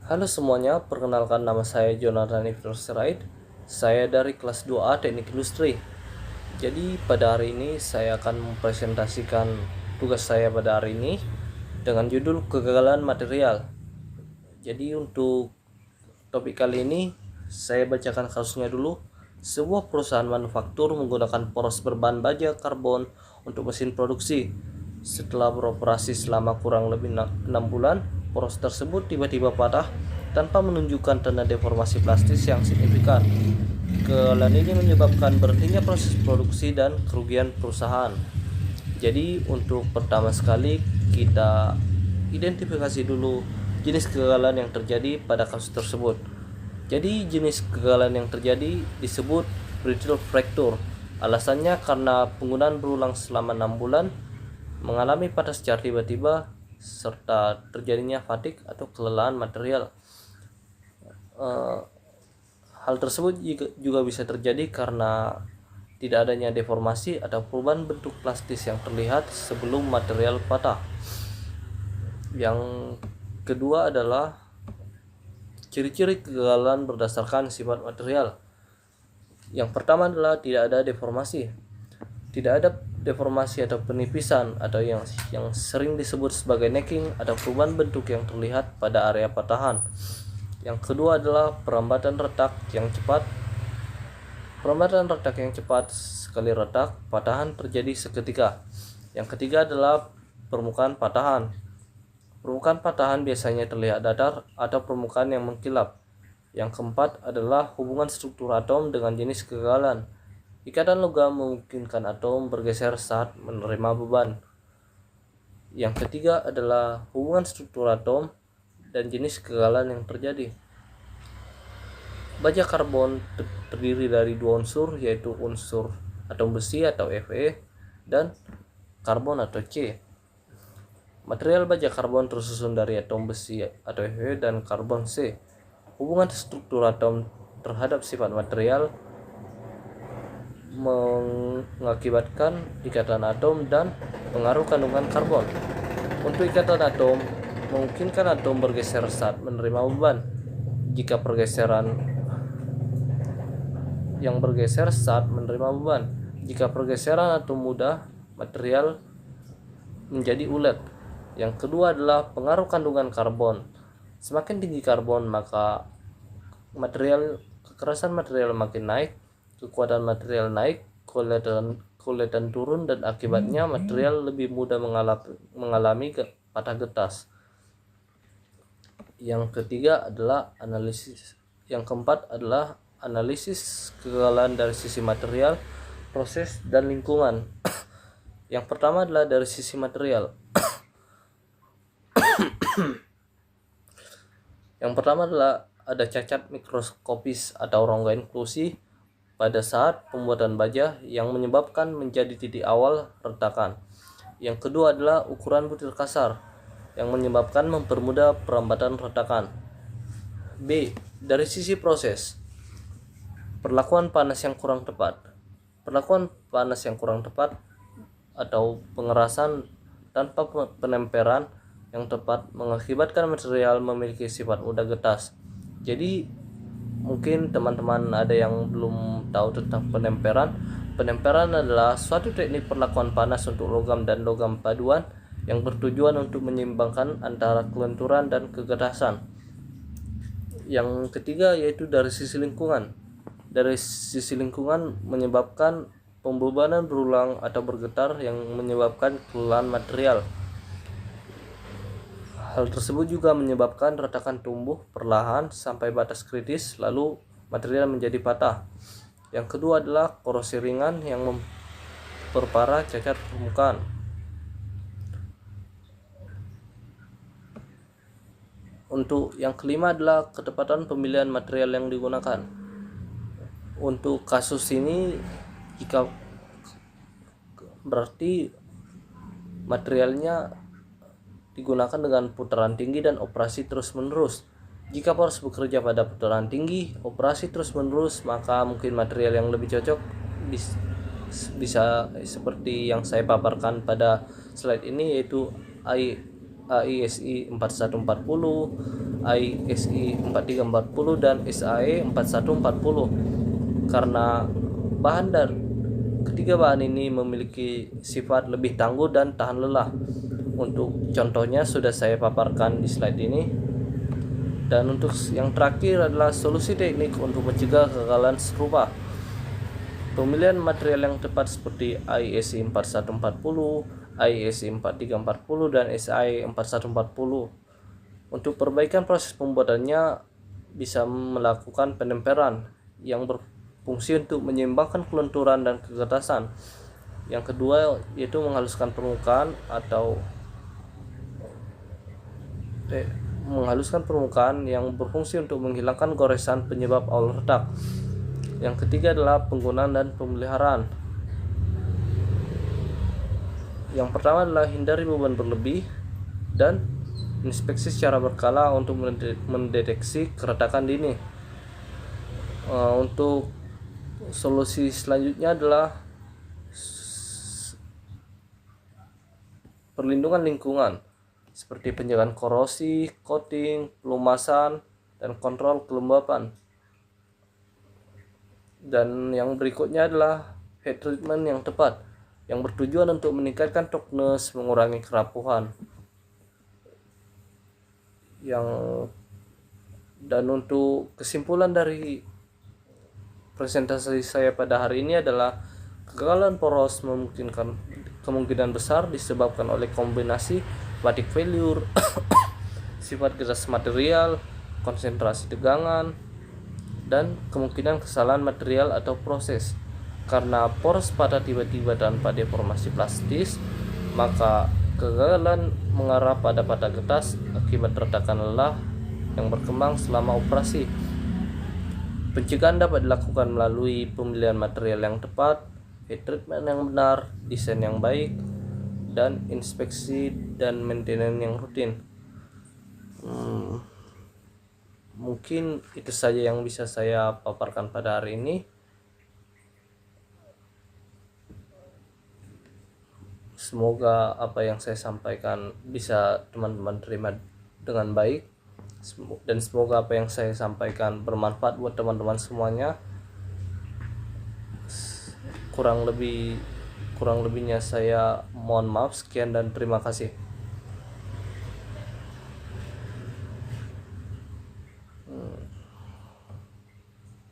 Halo semuanya, perkenalkan nama saya Jonathan Ibnu Sirait. Saya dari kelas 2A Teknik Industri. Jadi pada hari ini saya akan mempresentasikan tugas saya pada hari ini dengan judul kegagalan material. Jadi untuk topik kali ini saya bacakan kasusnya dulu. Sebuah perusahaan manufaktur menggunakan poros berbahan baja karbon untuk mesin produksi. Setelah beroperasi selama kurang lebih 6 bulan, poros tersebut tiba-tiba patah tanpa menunjukkan tanda deformasi plastis yang signifikan. Kegagalan ini menyebabkan berhentinya proses produksi dan kerugian perusahaan. Jadi untuk pertama sekali kita identifikasi dulu jenis kegagalan yang terjadi pada kasus tersebut. Jadi jenis kegagalan yang terjadi disebut brittle fracture. Alasannya karena penggunaan berulang selama 6 bulan mengalami patah secara tiba-tiba serta terjadinya fatigue atau kelelahan material. Hal tersebut juga bisa terjadi karena tidak adanya deformasi atau perubahan bentuk plastis yang terlihat sebelum material patah. Yang kedua adalah ciri-ciri kegagalan berdasarkan sifat material. Yang pertama adalah tidak ada deformasi. Tidak ada deformasi atau penipisan atau yang sering disebut sebagai necking atau perubahan bentuk yang terlihat pada area patahan. Yang kedua adalah perambatan retak yang cepat. Perambatan retak yang cepat, sekali retak, patahan terjadi seketika. Yang ketiga adalah permukaan patahan. Permukaan patahan biasanya terlihat datar atau permukaan yang mengkilap. Yang keempat adalah hubungan struktur atom dengan jenis kegagalan. Ikatan logam memungkinkan atom bergeser saat menerima beban. Yang ketiga adalah hubungan struktur atom dan jenis kegagalan yang terjadi. Baja karbon terdiri dari dua unsur, yaitu unsur atom besi atau Fe dan karbon atau C. Material baja karbon tersusun dari atom besi atau Fe dan karbon C. Hubungan struktur atom terhadap sifat material mengakibatkan ikatan atom dan pengaruh kandungan karbon. Untuk ikatan atom, memungkinkan atom bergeser saat menerima beban. Jika pergeseran yang bergeser saat menerima beban. Jika pergeseran atom mudah, material menjadi ulet. Yang kedua adalah pengaruh kandungan karbon. Semakin tinggi karbon, maka kekerasan material makin naik, kekuatan material naik, keuletan turun, dan akibatnya material lebih mudah mengalami patah getas. Yang ketiga adalah analisis. Yang keempat adalah analisis kegagalan dari sisi material, proses, dan lingkungan. Yang pertama adalah dari sisi material. Yang pertama adalah ada cacat mikroskopis atau rongga inklusi pada saat pembuatan baja yang menyebabkan menjadi titik awal retakan. Yang kedua adalah ukuran butir kasar yang menyebabkan mempermudah perambatan retakan. B. Dari sisi proses, perlakuan panas yang kurang tepat. Perlakuan panas yang kurang tepat atau pengerasan tanpa penemperan yang tepat mengakibatkan material memiliki sifat mudah getas. Jadi mungkin teman-teman ada yang belum tahu tentang penemperan. Penemperan adalah suatu teknik perlakuan panas untuk logam dan logam paduan yang bertujuan untuk menyeimbangkan antara kelenturan dan kegetasan. Yang ketiga yaitu dari sisi lingkungan. Dari sisi lingkungan menyebabkan pembebanan berulang atau bergetar yang menyebabkan kelelahan material. Hal tersebut juga menyebabkan retakan tumbuh perlahan sampai batas kritis, lalu material menjadi patah. Yang kedua adalah korosi ringan yang memperparah cacat permukaan. Untuk yang kelima adalah ketepatan pemilihan material yang digunakan. Untuk kasus ini, jika berarti materialnya digunakan dengan putaran tinggi dan operasi terus-menerus. Jika poros bekerja pada putaran tinggi, operasi terus-menerus, maka mungkin material yang lebih cocok bisa seperti yang saya paparkan pada slide ini, yaitu AISI 4140, AISI 4340 dan SAE 4140. Karena ketiga bahan ini memiliki sifat lebih tangguh dan tahan lelah. Untuk contohnya sudah saya paparkan di slide ini. Dan untuk yang terakhir adalah solusi teknik untuk mencegah kegagalan serupa. Pemilihan material yang tepat seperti AISI 4140, AISI 4340 dan SAE 4140. Untuk perbaikan proses pembuatannya bisa melakukan penempelan yang berfungsi untuk menyeimbangkan kelenturan dan kekerasan. Yang kedua yaitu menghaluskan permukaan yang berfungsi untuk menghilangkan goresan penyebab awal retak. Yang ketiga adalah penggunaan dan pemeliharaan. Yang pertama adalah hindari beban berlebih dan inspeksi secara berkala untuk mendeteksi keretakan dini. Untuk solusi selanjutnya adalah perlindungan lingkungan seperti penjagaan korosi, coating, pelumasan, dan kontrol kelembapan. Dan yang berikutnya adalah heat treatment yang tepat yang bertujuan untuk meningkatkan toughness, mengurangi kerapuhan. Dan untuk kesimpulan dari presentasi saya pada hari ini adalah kegagalan poros kemungkinan besar disebabkan oleh kombinasi fatigue failure, sifat keras material, konsentrasi tegangan, dan kemungkinan kesalahan material atau proses. Karena poros patah tiba-tiba tanpa deformasi plastis, maka kegagalan mengarah pada patah getas akibat retakan lelah yang berkembang selama operasi. Pencegahan dapat dilakukan melalui pemilihan material yang tepat, heat treatment yang benar, desain yang baik, dan inspeksi dan maintenance yang rutin. Mungkin itu saja yang bisa saya paparkan pada hari ini. Semoga apa yang saya sampaikan bisa teman-teman terima dengan baik, dan semoga apa yang saya sampaikan bermanfaat buat teman-teman semuanya. Kurang lebihnya saya mohon maaf. Sekian dan terima kasih.